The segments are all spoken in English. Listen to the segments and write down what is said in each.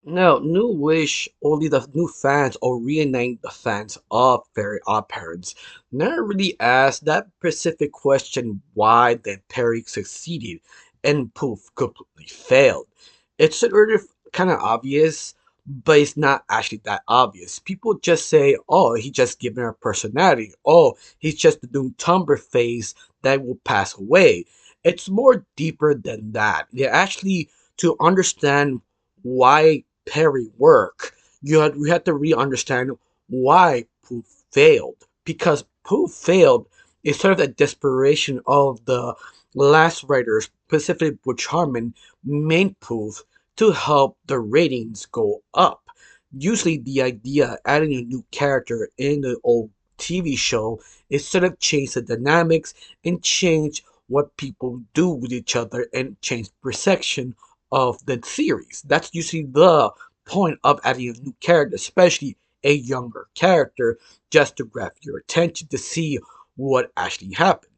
Now, New Wish only the new fans or reunite the fans of Fairy Odd Parents never really asked that specific question why then Perry succeeded and Poof completely failed. It's sort of kind of obvious, but it's not actually that obvious. People just say, oh, he just given her personality. Oh, he's just the new Tumblr phase that will pass away. It's more deeper than that. They actually to understand why Peri work, you had to re-understand why Pooh failed. Because Pooh failed is sort of a desperation of the last writers, specifically Butch Harmon, made Pooh to help the ratings go up. Usually the idea adding a new character in the old TV show is sort of change the dynamics and change what people do with each other and change perception of the series. That's usually the point of adding a new character, especially a younger character, just to grab your attention to see what actually happened.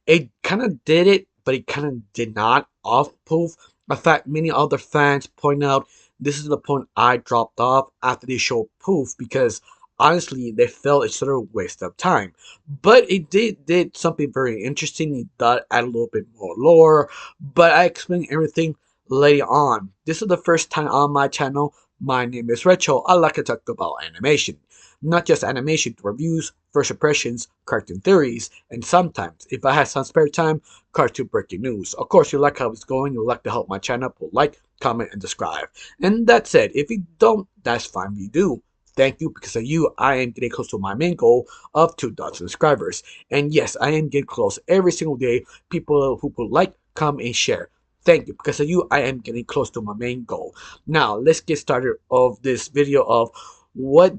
It kind of did it, but it kind of did not off Poof. In fact, many other fans point out this is the point I dropped off after they showed Poof because honestly they felt it's sort of a waste of time. But it did something very interesting. It did add a little bit more lore, but I explained everything later on. This is the first time on my channel. My name is Recho. I like to talk about animation. Not just animation, reviews, first impressions, cartoon theories, and sometimes, if I have some spare time, cartoon breaking news. Of course, you like how it's going, you like to help my channel, put like, comment, and subscribe. And that's it. If you don't, that's fine, we do. Thank you, because of you, I am getting close to my main goal of 2,000 subscribers. And yes, I am getting close every single day. People who put like, comment, and share. Thank you, because of you, I am getting close to my main goal. Now, let's get started of this video of what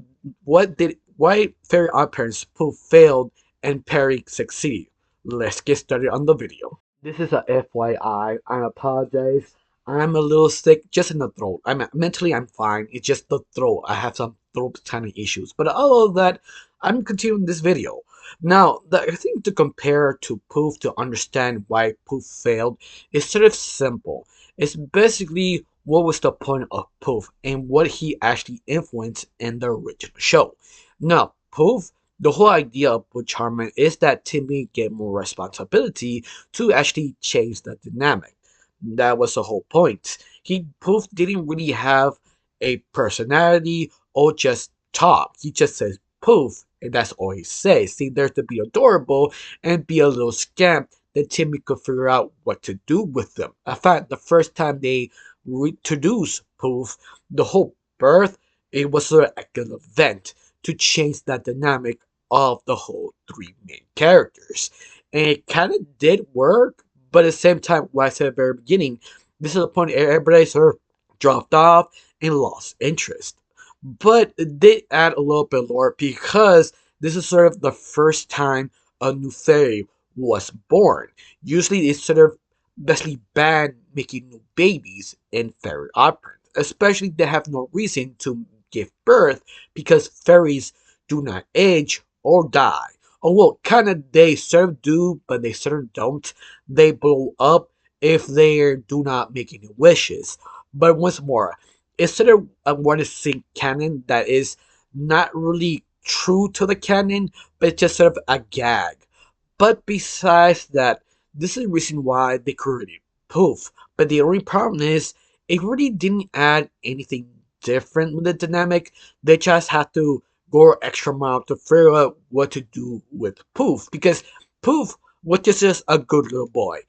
why Fairy Odd Parents Pooh failed and Perry succeeded. Let's get started on the video. This is a FYI. I apologize. I'm a little sick, just in the throat. I'm fine. It's just the throat. I have some throat kind of issues. But all of that, I'm continuing this video. Now, the thing to compare to Poof to understand why Poof failed is sort of simple. It's basically what was the point of Poof and what he actually influenced in the original show. Now, Poof, the whole idea of Butch Harmon is that Timmy get more responsibility to actually change the dynamic. That was the whole point. Poof didn't really have a personality or just talk. He just says Poof, and that's all he says. See, there's to be adorable and be a little scamp that Timmy could figure out what to do with them. In fact, the first time they introduced Poof, the whole birth, it was sort of like an event to change that dynamic of the whole three main characters. And it kind of did work, but at the same time, what I said at the very beginning, this is the point everybody sort of dropped off and lost interest. But it did add a little bit more because this is sort of the first time a new fairy was born. Usually it's sort of basically banned making new babies in fairy opera, especially they have no reason to give birth because fairies do not age or die. Oh well, kind of they sort of do, but they sort of don't. They blow up if they do not make any wishes. But once more, it's sort of one is sync canon that is not really true to the canon, but it's just sort of a gag. But besides that, this is the reason why they created Poof. But the only problem is, it really didn't add anything different with the dynamic. They just had to go extra mile to figure out what to do with Poof. Because Poof was just a good little boy.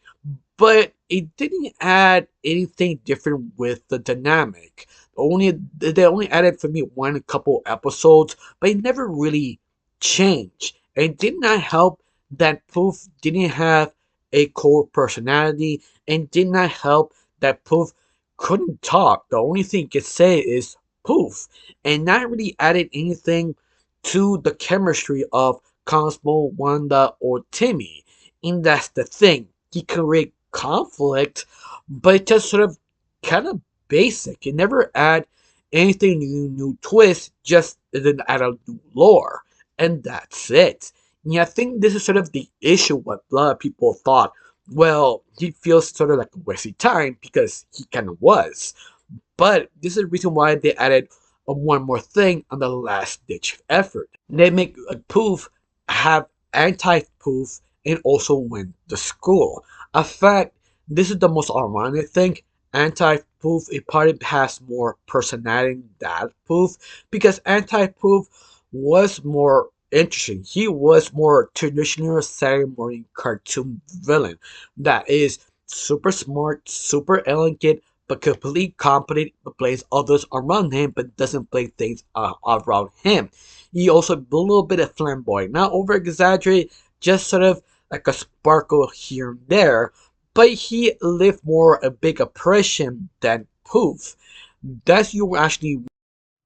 But it didn't add anything different with the dynamic. They only added for me one couple episodes, but it never really changed. It did not help that Poof didn't have a core personality and did not help that Poof couldn't talk. The only thing he could say is Poof, and not really added anything to the chemistry of Cosmo, Wanda, or Timmy. And that's the thing. He create conflict, but it just sort of kind of basic. It never add anything new twist, just then add a new lore. And that's it. Yeah, I think this is sort of the issue what a lot of people thought. Well, he feels sort of like a wasted time because he kind of was. But this is the reason why they added one more thing on the last ditch effort. They make Poof have anti-Poof and also win the school. In fact, this is the most ironic thing. Anti-Poof, it probably has more personality than Poof because Anti-Poof was more interesting. He was more traditional Saturday morning cartoon villain that is super smart, super elegant, but completely competent, but plays others around him, but doesn't play things around him. He also a little bit of flamboyant, not over exaggerate, just sort of like a sparkle here and there, but he left more a big impression than Poof. That's you actually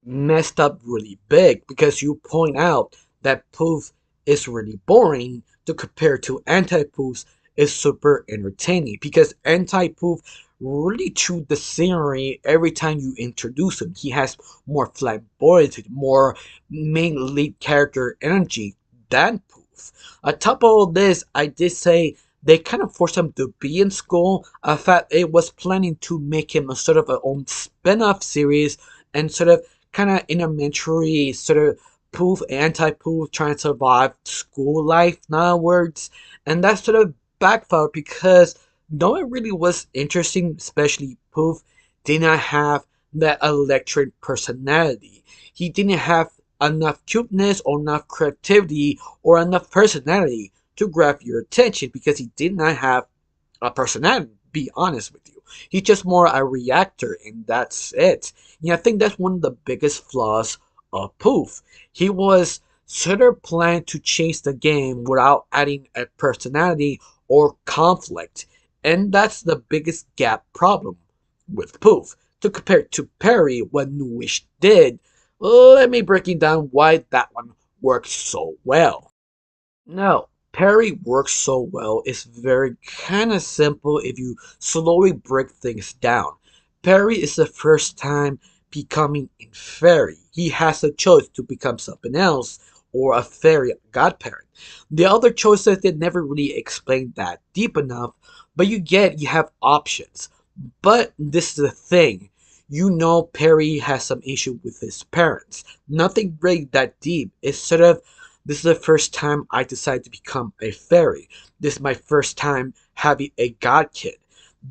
messed up really big because you point out that Poof is really boring to compare to Anti-Poof is super entertaining because Anti-Poof really chewed the scenery every time you introduce him. He has more flamboyant, more main lead character energy than Poof. On top of all this, I did say they kind of forced him to be in school. In fact, it was planning to make him a sort of a own spin-off series and sort of kind of elementary sort of Poof, anti-Poof, trying to survive school life, in other words. And that sort of backfired because though it really was interesting, especially Poof did not have that electric personality. He didn't have enough cuteness or enough creativity or enough personality to grab your attention because he did not have a personality, be honest with you. He's just more a reactor, and that's it. Yeah, I think that's one of the biggest flaws of Poof. He was sort of planning to change the game without adding a personality or conflict, and that's the biggest gap problem with Poof. To compare to Perry, what Newish did, let me breaking down why that one works so well. Now, Perry works so well, it's very kind of simple if you slowly break things down. Perry is the first time becoming a fairy. He has a choice to become something else or a fairy godparent. The other choices they never really explained that deep enough, but you have options. But this is the thing. You know Perry has some issue with his parents. Nothing really that deep. It's sort of this is the first time I decided to become a fairy. This is my first time having a god kid.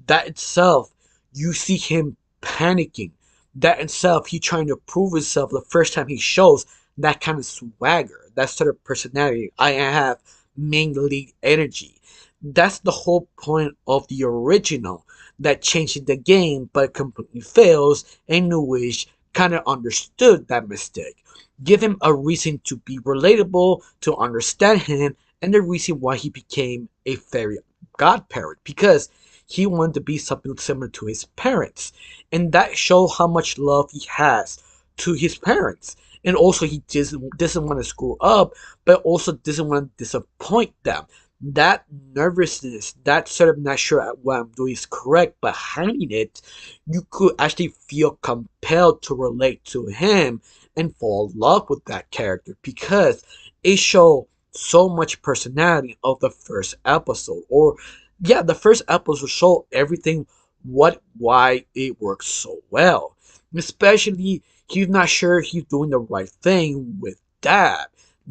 That itself, you see him panicking. That itself, he trying to prove himself the first time he shows that kind of swagger, that sort of personality. I have main lead energy. That's the whole point of the original. That changing the game, but it completely fails, and New Wish kind of understood that mistake. Give him a reason to be relatable, to understand him, and the reason why he became a fairy godparent because he wanted to be something similar to his parents, and that shows how much love he has to his parents. And also, he doesn't want to screw up, but also doesn't want to disappoint them. That nervousness, that sort of not sure what I'm doing is correct, but hiding it, you could actually feel compelled to relate to him and fall in love with that character because it showed so much personality of the first episode. Or yeah, the first episode showed everything why it works so well. Especially he's not sure he's doing the right thing with Dab.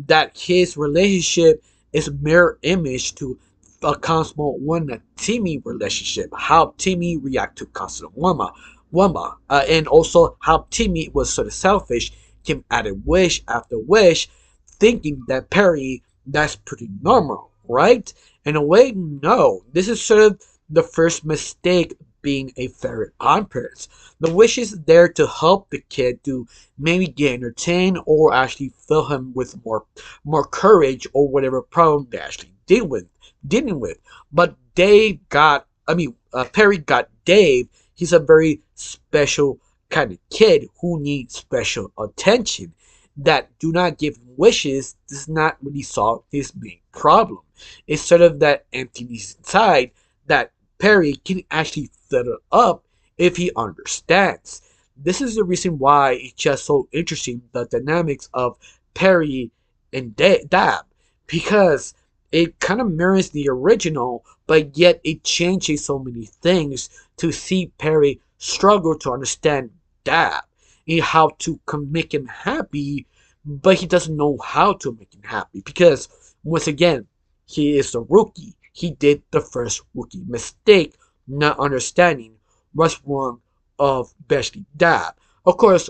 That his relationship is mirror image to a Cosmo One Timmy relationship. How Timmy react to Cosmo Wama, and also how Timmy was sort of selfish, came added wish after wish, thinking that Perry that's pretty normal, right? In a way, no. This is sort of the first mistake being a fairy godparent. The wish is there to help the kid to maybe get entertained or actually fill him with more courage or whatever problem they actually dealing with. But Perry got Dave. He's a very special kind of kid who needs special attention. That do not give him wishes does not really solve his main problem. It's sort of that emptiness inside that Perry can actually fill it up if he understands. This is the reason why it's just so interesting the dynamics of Perry and Dab because it kind of mirrors the original, but yet it changes so many things to see Perry struggle to understand Dab and how to make him happy, but he doesn't know how to make him happy because, once again, he is a rookie. He did the first rookie mistake, not understanding what's wrong of Bessie Dab. Of course,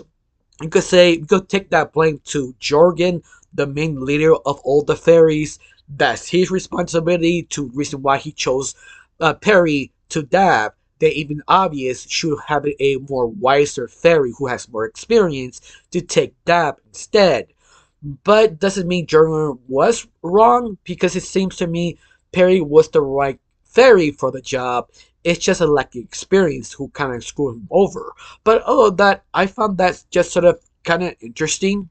you could take that blame to Jorgen, the main leader of all the fairies. That's his responsibility to reason why he chose Peri to Dab. They even obvious should have a more wiser fairy who has more experience to take Dab instead. But doesn't mean Jorgen was wrong because it seems to me Peri was the right fairy for the job. It's just a lack of experience who kind of screwed him over. But all of that, I found that just sort of kind of interesting.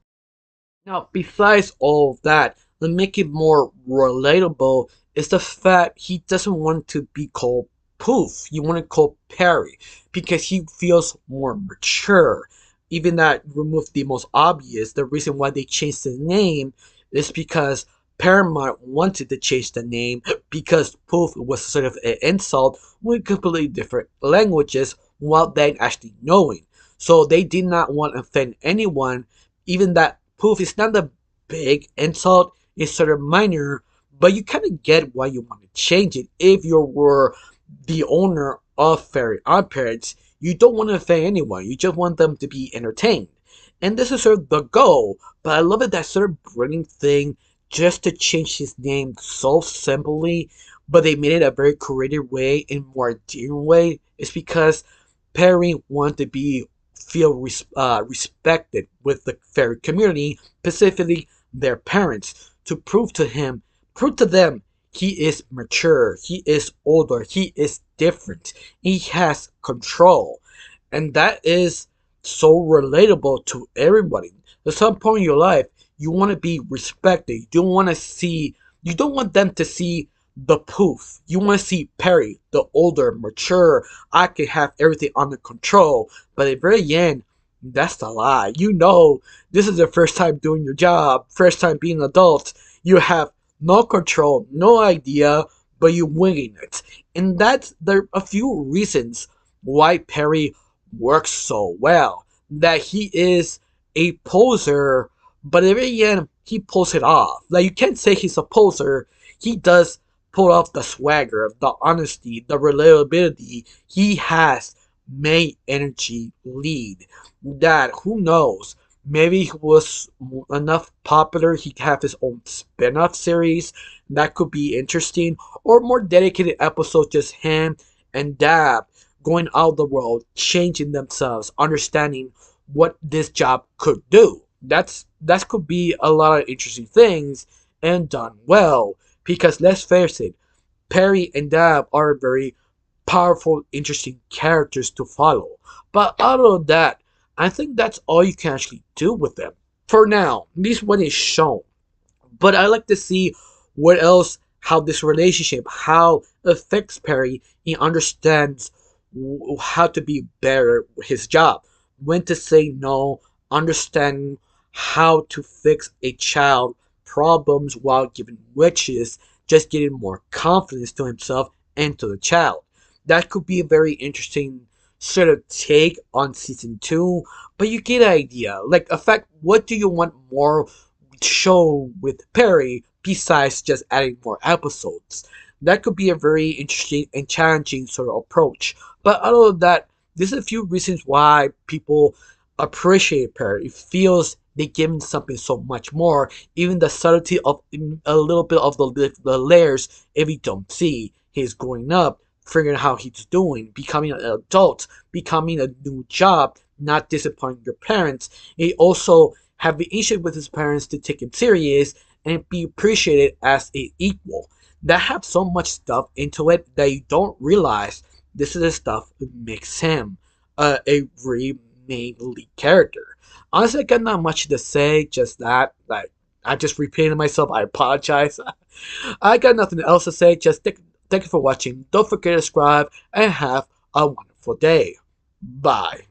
Now, besides all of that, to make it more relatable is the fact he doesn't want to be called Poof. He want to call Perry because he feels more mature. Even that removed the most obvious. The reason why they changed the name is because Paramount wanted to change the name because Poof was sort of an insult with completely different languages without then actually knowing. So they did not want to offend anyone, even that Poof is not a big insult, it's sort of minor, but you kind of get why you want to change it. If you were the owner of Fairy Odd Parents, you don't want to offend anyone, you just want them to be entertained. And this is sort of the goal, but I love it that sort of brilliant thing just to change his name so simply, but they made it a very creative way and more endearing way. It's because Perry wanted to be feel respected with the fairy community, specifically their parents, to prove to them he is mature, he is older, he is different, he has control, and that is so relatable to everybody. At some point in your life, you want to be respected. You don't want them to see the Poof. You want to see Perry, the older, mature. I can have everything under control. But at the very end, that's the lie. You know, this is your first time doing your job, first time being an adult. You have no control, no idea, but you're winging it. And there are a few reasons why Perry works so well. That he is a poser, but at the very end, he pulls it off. Like, you can't say he's a poser. He does pull off the swagger, the honesty, the reliability. He has main energy lead. That, who knows, maybe he was enough popular he could have his own spin-off series. That could be interesting. Or more dedicated episodes, just him and Dab going out the world, changing themselves, understanding what this job could do. That could be a lot of interesting things and done well. Because let's face it, Perry and Dab are very powerful, interesting characters to follow. But other than that, I think that's all you can actually do with them. For now, at least when it's shown. But I like to see what else, how this relationship, how it affects Perry. He understands how to be better with his job, when to say no, understanding how to fix a child problems while giving wishes, just getting more confidence to himself and to the child. That could be a very interesting sort of take on season two, but you get the idea. Like, in fact, what do you want more show with Perry besides just adding more episodes? That could be a very interesting and challenging sort of approach. But other than that, there's a few reasons why people appreciate Perry. It feels they give him something so much more. Even the subtlety of a little bit of the layers, if you don't see, he's growing up, figuring out how he's doing, becoming an adult, becoming a new job, not disappointing your parents. He also have the issue with his parents to take him serious and be appreciated as an equal. That have so much stuff into it that you don't realize this is the stuff that makes him a really main lead character. Honestly, I got not much to say, just that. Like, I just repeated myself, I apologize. I got nothing else to say, just thank you for watching. Don't forget to subscribe and have a wonderful day. Bye.